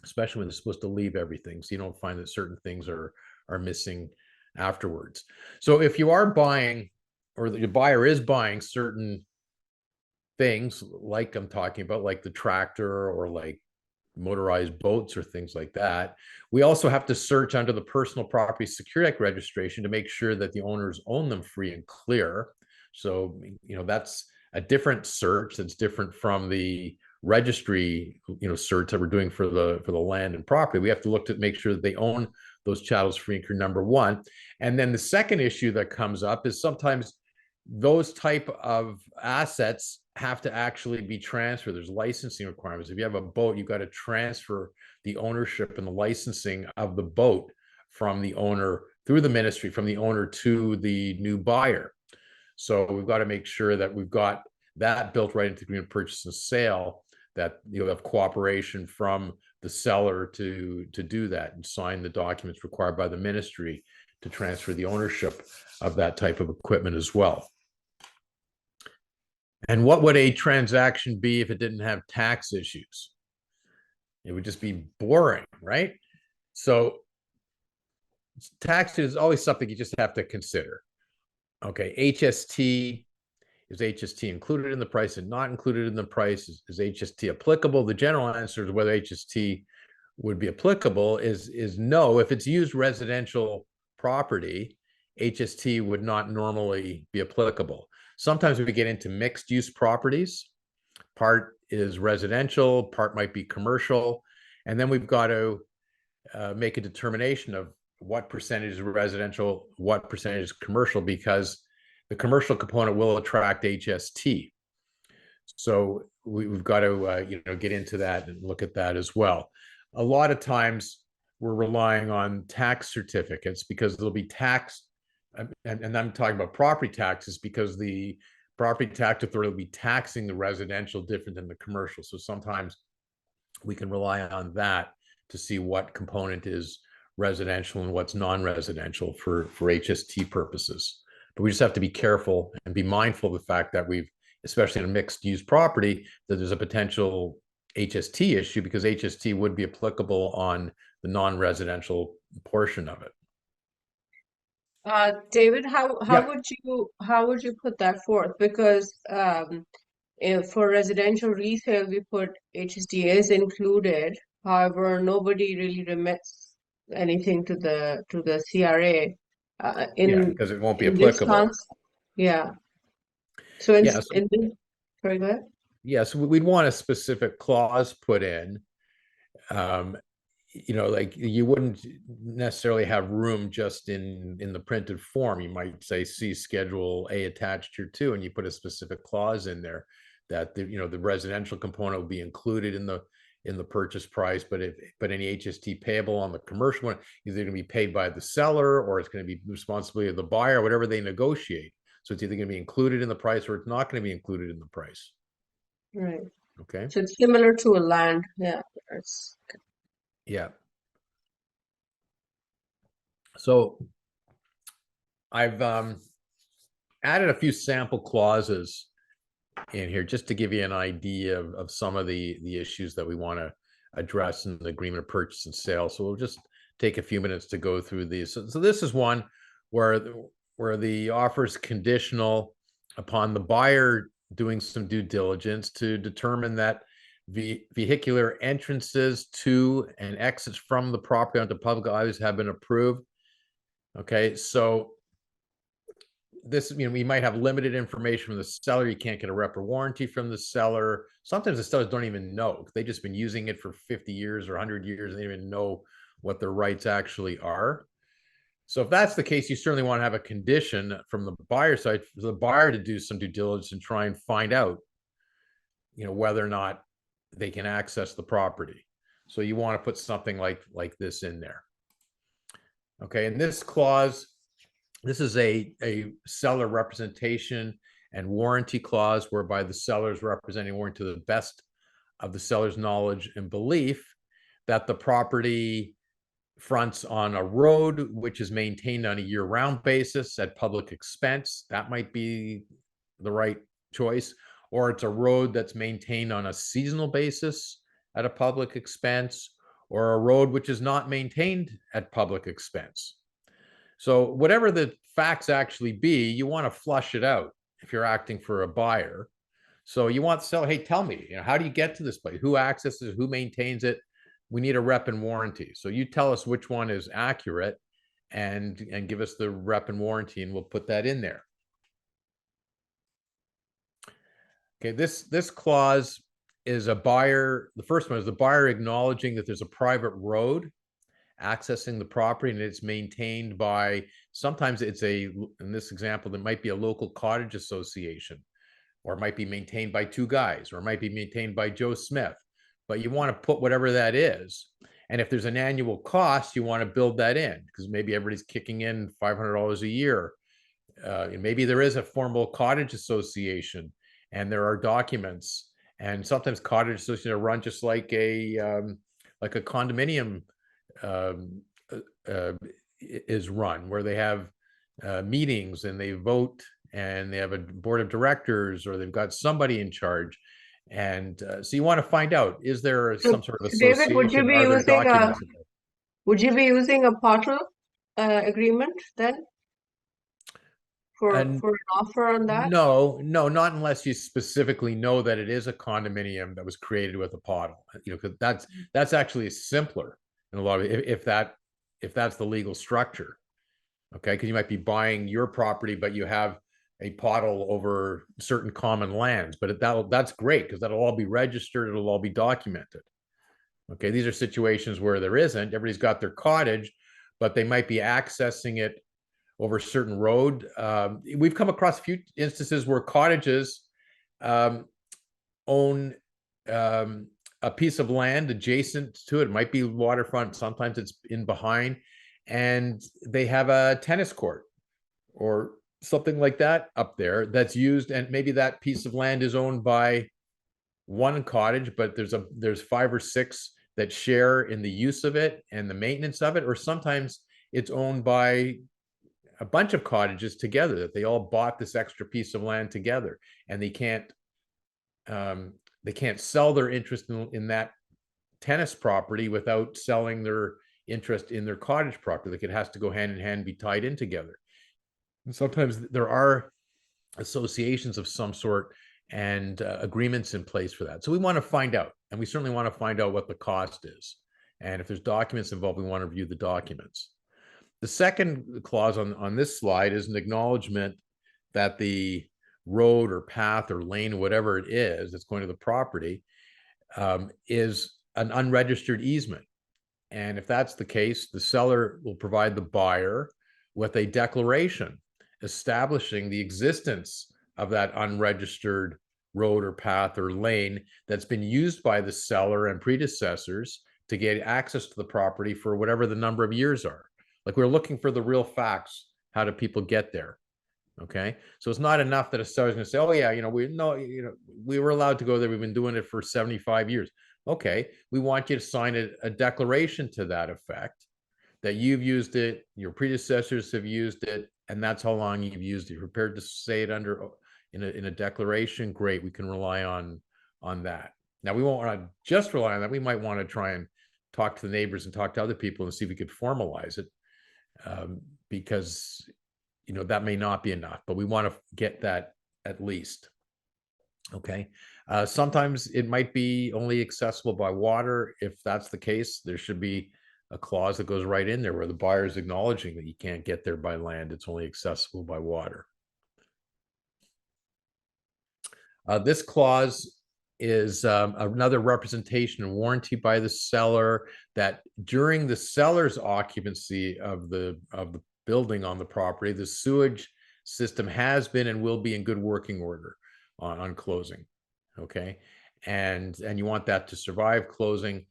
especially when they're supposed to leave everything, so you don't find that certain things are missing afterwards. So if you are buying, or the buyer is buying certain things like I'm talking about, like the tractor or like motorized boats or things like that, we also have to search under the Personal Property Security Act registration to make sure that the owners own them free and clear. So, that's a different search that's different from the registry, search that we're doing for the land and property. We have to look to make sure that they own those chattels free and clear, number one. And then the second issue that comes up is sometimes those type of assets have to actually be transferred. There's licensing requirements. If you have a boat, you've got to transfer the ownership and the licensing of the boat from the owner through the ministry, from the owner to the new buyer. So we've got to make sure that we've got that built right into the agreement of purchase and sale, that you have cooperation from the seller to do that and sign the documents required by the ministry to transfer the ownership of that type of equipment as well. And what would a transaction be if it didn't have tax issues? It would just be boring, right? So tax is always something you just have to consider. Okay, HST, is HST included in the price and not included in the price? Is HST applicable? The general answer to whether HST would be applicable is no. If it's used residential property, HST would not normally be applicable. Sometimes we get into mixed use properties. Part is residential, part might be commercial. And then we've got to make a determination of what percentage is residential, what percentage is commercial, because the commercial component will attract HST. So we've got to get into that and look at that as well. A lot of times we're relying on tax certificates because there'll be tax, and I'm talking about property taxes, because the property tax authority will be taxing the residential different than the commercial. So sometimes we can rely on that to see what component is residential and what's non-residential for HST purposes. But we just have to be careful and be mindful of the fact that especially in a mixed use property, that there's a potential HST issue, because HST would be applicable on the non-residential portion of it. David, how would you put that forth? Because if for residential resale we put HST is included, however, nobody really remits anything to the CRA. Because it won't be applicable. Yeah. So sorry, go ahead. Yes, we'd want a specific clause put in. Like you wouldn't necessarily have room just in the printed form. You might say, see Schedule A attached here too, and you put a specific clause in there that the residential component will be included in the purchase price, but any HST payable on the commercial one, either going to be paid by the seller or it's going to be the responsibility of the buyer, whatever they negotiate. So it's either going to be included in the price or it's not going to be included in the price. Right. Okay. So it's similar to a land. Yeah. It's, Yeah. So I've added a few sample clauses in here just to give you an idea of some of the issues that we want to address in the agreement of purchase and sale. So we'll just take a few minutes to go through these. So this is one where the offer is conditional upon the buyer doing some due diligence to determine that vehicular entrances to and exits from the property onto public highways have been approved. Okay, so this, we might have limited information from the seller. You can't get a rep or warranty from the seller. Sometimes the sellers don't even know. They've just been using it for 50 years or 100 years, and they don't even know what their rights actually are. So if that's the case, you certainly want to have a condition from the buyer side for the buyer to do some due diligence and try and find out, whether or not they can access the property. So you want to put something like this in there. Okay, and this clause, this is a seller representation and warranty clause whereby the seller is representing warranty to the best of the seller's knowledge and belief that the property fronts on a road which is maintained on a year-round basis at public expense. That might be the right choice. Or it's a road that's maintained on a seasonal basis at a public expense, or a road which is not maintained at public expense. So whatever the facts actually be, you want to flush it out if you're acting for a buyer. So you want to sell, hey, tell me, how do you get to this place? Who accesses it? Who maintains it? We need a rep and warranty. So you tell us which one is accurate and give us the rep and warranty, and we'll put that in there. Okay, this clause is a buyer. The first one is the buyer acknowledging that there's a private road accessing the property and it's maintained by, sometimes it's in this example, there might be a local cottage association, or it might be maintained by two guys, or it might be maintained by Joe Smith. But you want to put whatever that is. And if there's an annual cost, you want to build that in, because maybe everybody's kicking in $500 a year. And maybe there is a formal cottage association and there are documents. And sometimes cottage associations are run just like a condominium is run, where they have meetings and they vote and they have a board of directors, or they've got somebody in charge. And so you want to find out, is there some sort of David, association? Are there documents? would you be using a portal agreement then for an offer on that? No, not unless you specifically know that it is a condominium that was created with a portal. Because that's actually simpler in a lot of, if that's the legal structure. Okay, because you might be buying your property, but you have a portal over certain common lands. But that's great, because that'll all be registered. It'll all be documented. Okay, these are situations where there isn't. Everybody's got their cottage, but they might be accessing it over a certain road. We've come across a few instances where cottages own a piece of land adjacent to it. It might be waterfront. Sometimes it's in behind, and they have a tennis court or something like that up there that's used. And maybe that piece of land is owned by one cottage, but there's 5 or 6 that share in the use of it and the maintenance of it. Or sometimes it's owned by a bunch of cottages together, that they all bought this extra piece of land together, and they can't sell their interest in that tennis property without selling their interest in their cottage property. Like, it has to go hand in hand, be tied in together. And sometimes there are associations of some sort and agreements in place for that. So we want to find out, and we certainly want to find out what the cost is. And if there's documents involved, we want to review the documents. The second clause on this slide is an acknowledgement that the road or path or lane, whatever it is that's going to the property, is an unregistered easement. And if that's the case, the seller will provide the buyer with a declaration establishing the existence of that unregistered road or path or lane that's been used by the seller and predecessors to get access to the property for whatever the number of years are. Like, we're looking for the real facts. How do people get there? Okay, so it's not enough that a seller's going to say, "Oh yeah, we were allowed to go there. We've been doing it for 75 years." Okay, we want you to sign a declaration to that effect that you've used it, your predecessors have used it, and that's how long you've used it. You're prepared to say it under in a declaration. Great, we can rely on that. Now we won't want to just rely on that. We might want to try and talk to the neighbors and talk to other people and see if we could formalize it, because that may not be enough, but we want to get that at least. Okay. Sometimes it might be only accessible by water. If that's the case, there should be a clause that goes right in there where the buyer is acknowledging that you can't get there by land. It's only accessible by water. This clause is another representation and warranty by the seller that during the seller's occupancy of the building on the property, the sewage system has been and will be in good working order on closing. Okay, and you want that to survive closing.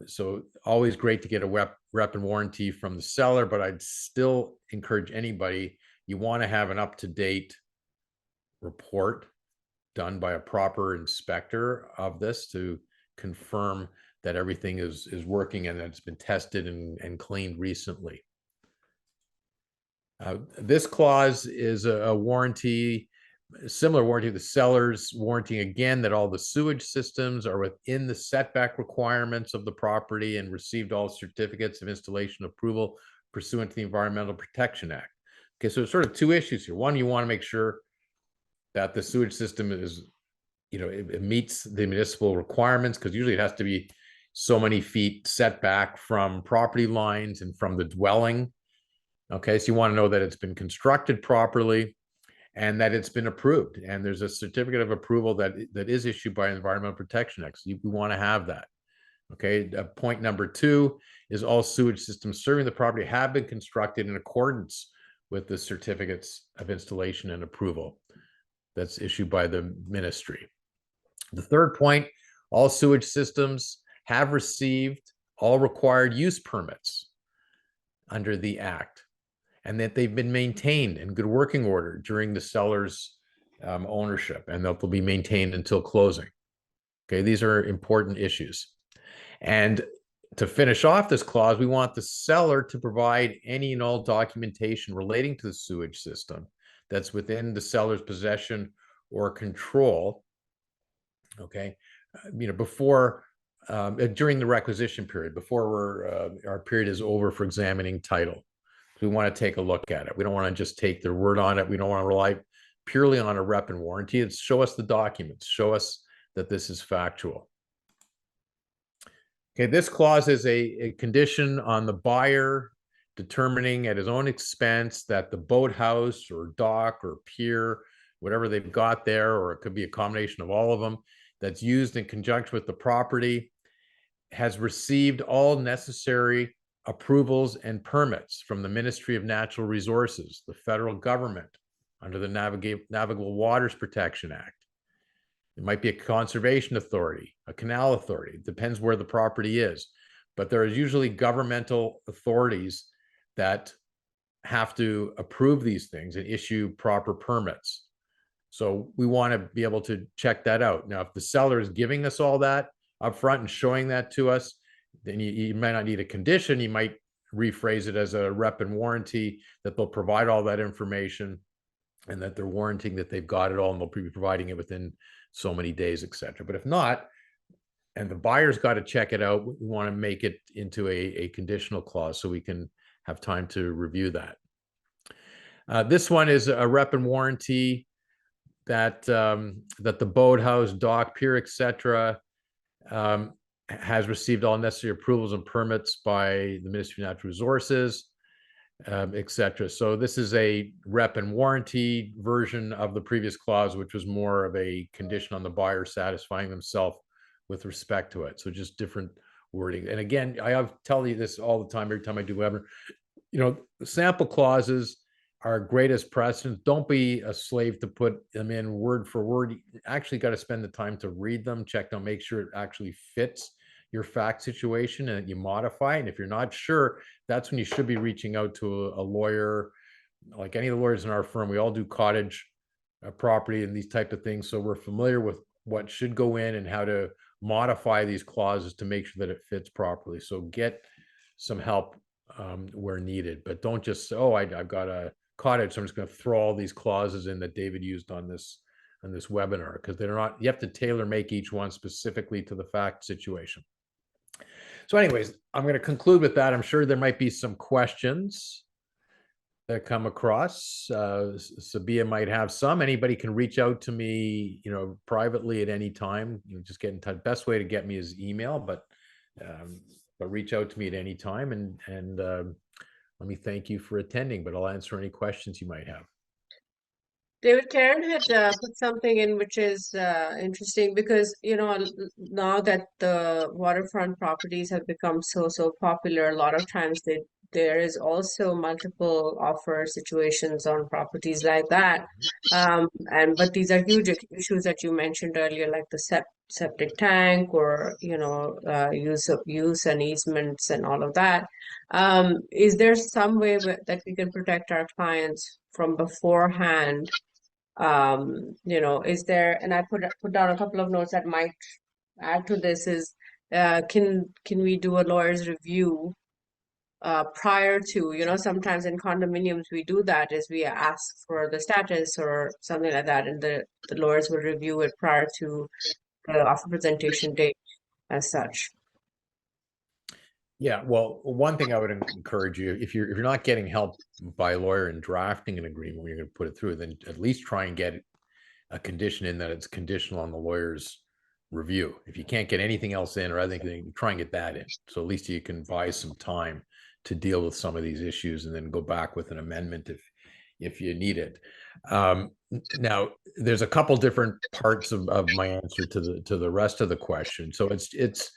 So always great to get a rep and warranty from the seller, but I'd still encourage anybody, you want to have an up-to-date report done by a proper inspector of this to confirm that everything is working and that it's been tested and cleaned recently. This clause is a warranty, similar warranty to the seller's warranty, again, that all the sewage systems are within the setback requirements of the property and received all certificates of installation approval pursuant to the Environmental Protection Act. Okay, so it's sort of two issues here. One, you want to make sure that the sewage system is, it meets the municipal requirements, because usually it has to be so many feet setback from property lines and from the dwelling. Okay, so you want to know that it's been constructed properly and that it's been approved. And there's a certificate of approval that is issued by Environmental Protection Act. So you want to have that. Okay, point number 2 is all sewage systems serving the property have been constructed in accordance with the certificates of installation and approval that's issued by the ministry. The third point, all sewage systems have received all required use permits under the Act, and that they've been maintained in good working order during the seller's ownership, and that they'll be maintained until closing. Okay, these are important issues. And to finish off this clause, we want the seller to provide any and all documentation relating to the sewage system that's within the seller's possession or control. Okay, before during the requisition period, before our period is over for examining title. We want to take a look at it. We don't want to just take their word on it. We don't want to rely purely on a rep and warranty. It's show us the documents, show us that this is factual. Okay, this clause is a condition on the buyer determining at his own expense that the boathouse or dock or pier, whatever they've got there, or it could be a combination of all of them, that's used in conjunction with the property, has received all necessary approvals and permits from the Ministry of Natural Resources, the federal government, under the Navigable Waters Protection Act. It might be a conservation authority, a canal authority. It depends where the property is. But there are usually governmental authorities that have to approve these things and issue proper permits. So we want to be able to check that out. Now, if the seller is giving us all that up front and showing that to us, then you might not need a condition. You might rephrase it as a rep and warranty that they'll provide all that information and that they're warranting that they've got it all and they'll be providing it within so many days, etc. But if not, and the buyer's got to check it out, we want to make it into a conditional clause so we can have time to review that. This one is a rep and warranty that that the boathouse, dock, pier, etc. Has received all necessary approvals and permits by the Ministry of Natural Resources, etc. So this is a rep and warranty version of the previous clause, which was more of a condition on the buyer satisfying themselves with respect to it. So just different wording. And again, I tell you this all the time, every time I do webinar, sample clauses are greatest precedent. Don't be a slave to put them in word for word. You actually got to spend the time to read them, check them, make sure it actually fits your fact situation and you modify it. And if you're not sure, that's when you should be reaching out to a lawyer like any of the lawyers in our firm, we all do cottage property and these type of things. So we're familiar with what should go in and how to modify these clauses to make sure that it fits properly. So get some help where needed, but don't just say, oh, I've got a cottage, so I'm just going to throw all these clauses in that David used on this webinar, because they're not, you have to tailor make each one specifically to the fact situation. So anyways, I'm going to conclude with that. I'm sure there might be some questions that come across. Sabiha might have some. Anybody can reach out to me, privately at any time. Just get in touch. Best way to get me is email, but reach out to me at any time. And let me thank you for attending, but I'll answer any questions you might have. David, Karen had put something in which is interesting because, now that the waterfront properties have become so popular, a lot of times there is also multiple offer situations on properties like that. But these are huge issues that you mentioned earlier, like the septic tank or, use and easements and all of that. Is there some way that we can protect our clients from beforehand? Is there, and I put down a couple of notes that might add to this is, can we do a lawyer's review prior to, sometimes in condominiums we do that, is we ask for the status or something like that, and the lawyers will review it prior to the offer presentation date as such. Yeah, well, one thing I would encourage you, if you're not getting help by a lawyer in drafting an agreement when you're going to put it through, then at least try and get a condition in that it's conditional on the lawyer's review. If you can't get anything else in, or I think try and get that in, so at least you can buy some time to deal with some of these issues, and then go back with an amendment if you need it. Now, there's a couple different parts of my answer to the rest of the question. So it's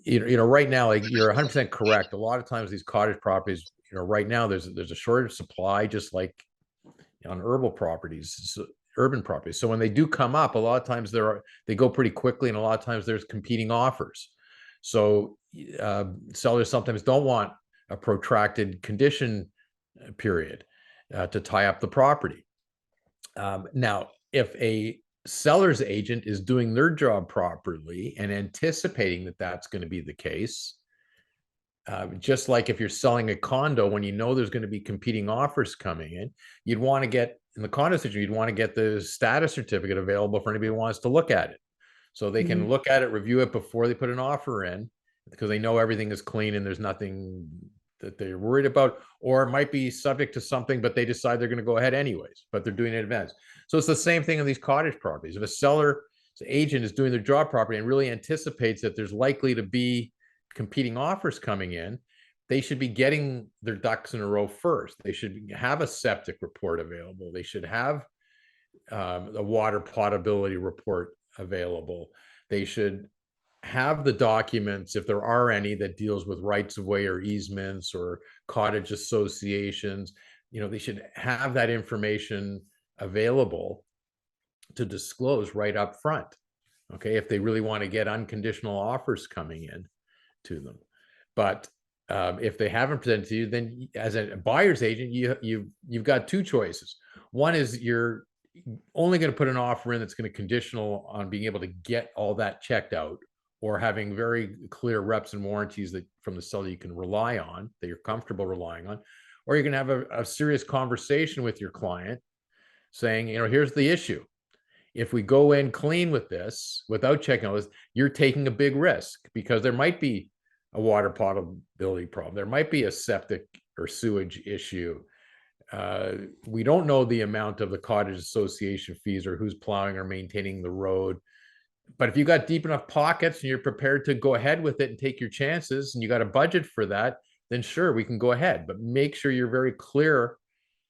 right now, like, you're 100% correct. A lot of times these cottage properties, right now there's a shortage of supply, just like on urban properties. So when they do come up, a lot of times they go pretty quickly, and a lot of times there's competing offers. So sellers sometimes don't want a protracted condition period to tie up the property. Now, if a seller's agent is doing their job properly and anticipating that that's going to be the case, just like if you're selling a condo, when you know there's going to be competing offers coming in, you'd want to get, in the condo situation, you'd want to get the status certificate available for anybody who wants to look at it. So they can look at it, review it before they put an offer in, because they know everything is clean and there's nothing that they're worried about, or it might be subject to something, but they decide they're going to go ahead anyways, but they're doing it in advance. So it's the same thing on these cottage properties. If a seller's agent is doing their job properly and really anticipates that there's likely to be competing offers coming in, they should be getting their ducks in a row first. They should have a septic report available. They should have a water potability report available. They should have the documents, if there are any, that deals with rights of way or easements or cottage associations. They should have that information available to disclose right up front. Okay, if they really want to get unconditional offers coming in to them. But if they haven't presented to you, then as a buyer's agent, you've got two choices. One is you're only going to put an offer in that's going to conditional on being able to get all that checked out, or having very clear reps and warranties that from the seller you can rely on, that you're comfortable relying on. Or you're going to have a serious conversation with your client saying, here's the issue. If we go in clean with this, without checking all this, you're taking a big risk, because there might be a water potability problem. There might be a septic or sewage issue. We don't know the amount of the cottage association fees or who's plowing or maintaining the road. But if you got deep enough pockets and you're prepared to go ahead with it and take your chances, and you got a budget for that, then sure, we can go ahead. But make sure you're very clear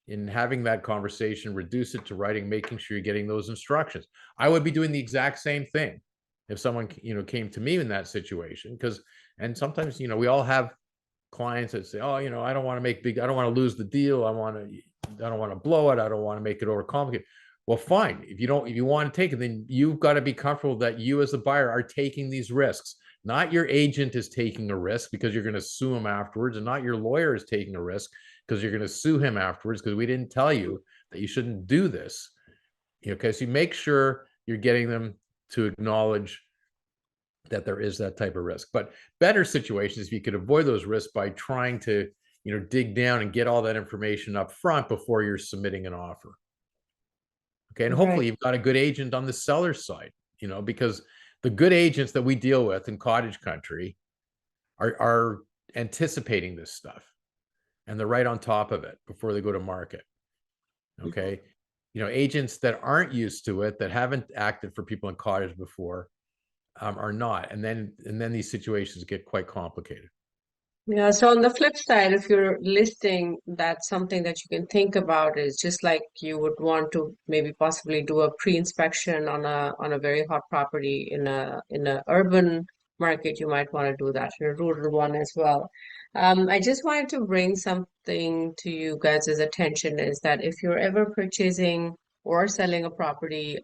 in having that conversation, reduce it to writing, making sure you're getting those instructions. I would be doing the exact same thing if someone, came to me in that situation, and sometimes, we all have clients that say, oh, I don't want to lose the deal. I don't want to blow it. I don't want to make it overcomplicated. Well, fine. If you want to take it, then you've got to be comfortable that you as a buyer are taking these risks. Not your agent is taking a risk because you're going to sue them afterwards, and not your lawyer is taking a risk because you're going to sue him afterwards because we didn't tell you that you shouldn't do this. Okay, so you make sure you're getting them to acknowledge that there is that type of risk. But better situations, if you could avoid those risks by trying to, dig down and get all that information up front before you're submitting an offer. Okay, and hopefully you've got a good agent on the seller's side, because the good agents that we deal with in cottage country are anticipating this stuff, and they're right on top of it before they go to market. Okay, agents that aren't used to it, that haven't acted for people in cottage before, are not, and then these situations get quite complicated. Yeah, so on the flip side, if you're listing, that's something that you can think about, is just like you would want to maybe possibly do a pre-inspection on a very hot property in a urban market. You might want to do that in a rural one as well. I just wanted to bring something to you guys' attention, is that if you're ever purchasing or selling a property,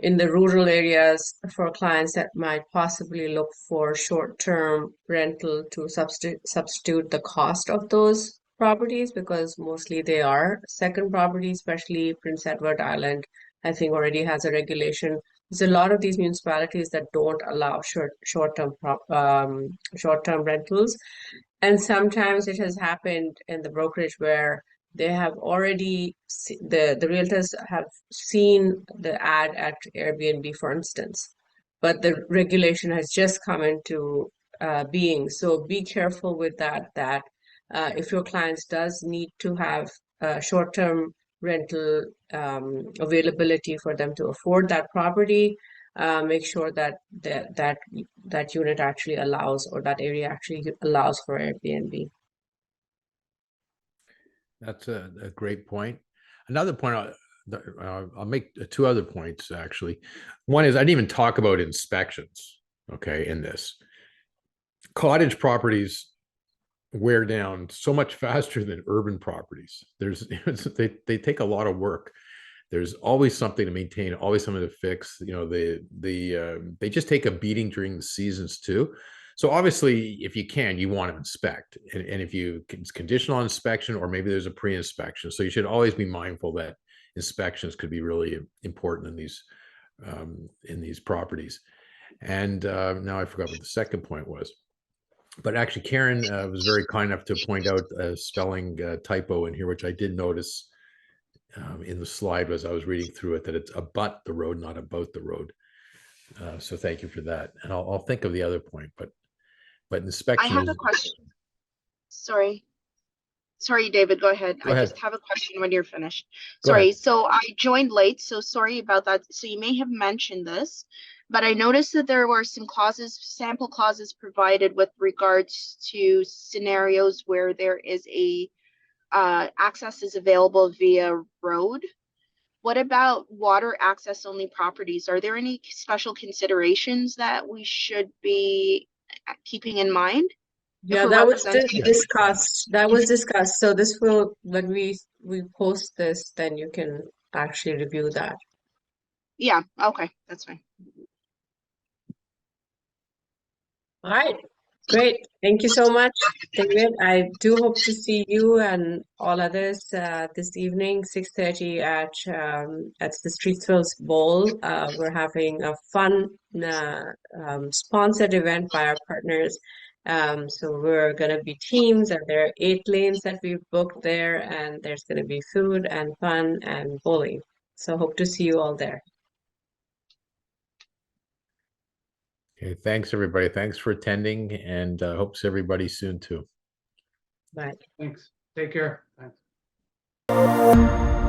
in the rural areas, for clients that might possibly look for short-term rental to substitute the cost of those properties, because mostly they are second properties, especially Prince Edward Island, I think already has a regulation. There's a lot of these municipalities that don't allow short-term rentals. And sometimes it has happened in the brokerage where they have already the realtors have seen the ad at Airbnb, for instance, but the regulation has just come into being. So be careful with that. That if your clients does need to have short-term rental availability for them to afford that property, make sure that unit actually allows, or that area actually allows for Airbnb. That's a great point. Another point, I'll make two other points, actually. One is I didn't even talk about inspections, okay, in this. Cottage properties wear down so much faster than urban properties. They take a lot of work. There's always something to maintain, always something to fix. They just take a beating during the seasons too. So obviously, if you can, you want to inspect, and if it's conditional inspection, or maybe there's a pre-inspection. So you should always be mindful that inspections could be really important in these properties. And now I forgot what the second point was. But actually, Karen was very kind enough to point out a spelling typo in here, which I did notice in the slide as I was reading through it, that it's abut the road, not about the road. So thank you for that. And I'll think of the other point, but inspection. I have a question. Sorry, David, go ahead. Go ahead. Just have a question when you're finished. Go Sorry, ahead. so I joined late, so sorry about that. So you may have mentioned this, but I noticed that there were some sample clauses provided with regards to scenarios where there is access is available via road. What about water access only properties? Are there any special considerations that we should be keeping in mind? Yeah, that was discussed. That was discussed. So this will, when we post this, then you can actually review that. Yeah, okay, that's fine. All right, great. Thank you so much, David. I do hope to see you and all others this evening, 6:30 at the Streetsville's Bowl. We're having a fun sponsored event by our partners. So we're going to be teams, and there are 8 lanes that we've booked there, and there's going to be food and fun and bowling. So hope to see you all there. Okay, thanks everybody. Thanks for attending, and hope to see everybody soon too. Bye. Thanks. Take care. Thanks.